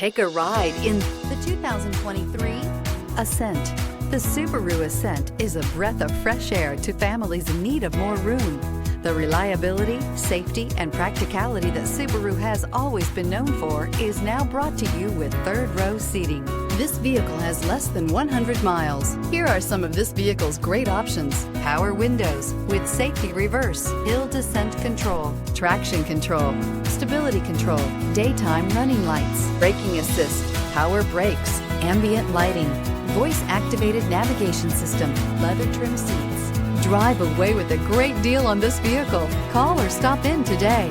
Take a ride in the 2023 Ascent. The Subaru Ascent is a breath of fresh air to families in need of more room. The reliability, safety, and practicality that Subaru has always been known for is now brought to you with third-row seating. This vehicle has less than 100 miles. Here are some of this vehicle's great options: power windows with safety reverse, hill descent control, traction control, stability control, daytime running lights, braking assist, power brakes, ambient lighting, voice-activated navigation system, leather trim seats. Drive away with a great deal on this vehicle. Call or stop in today.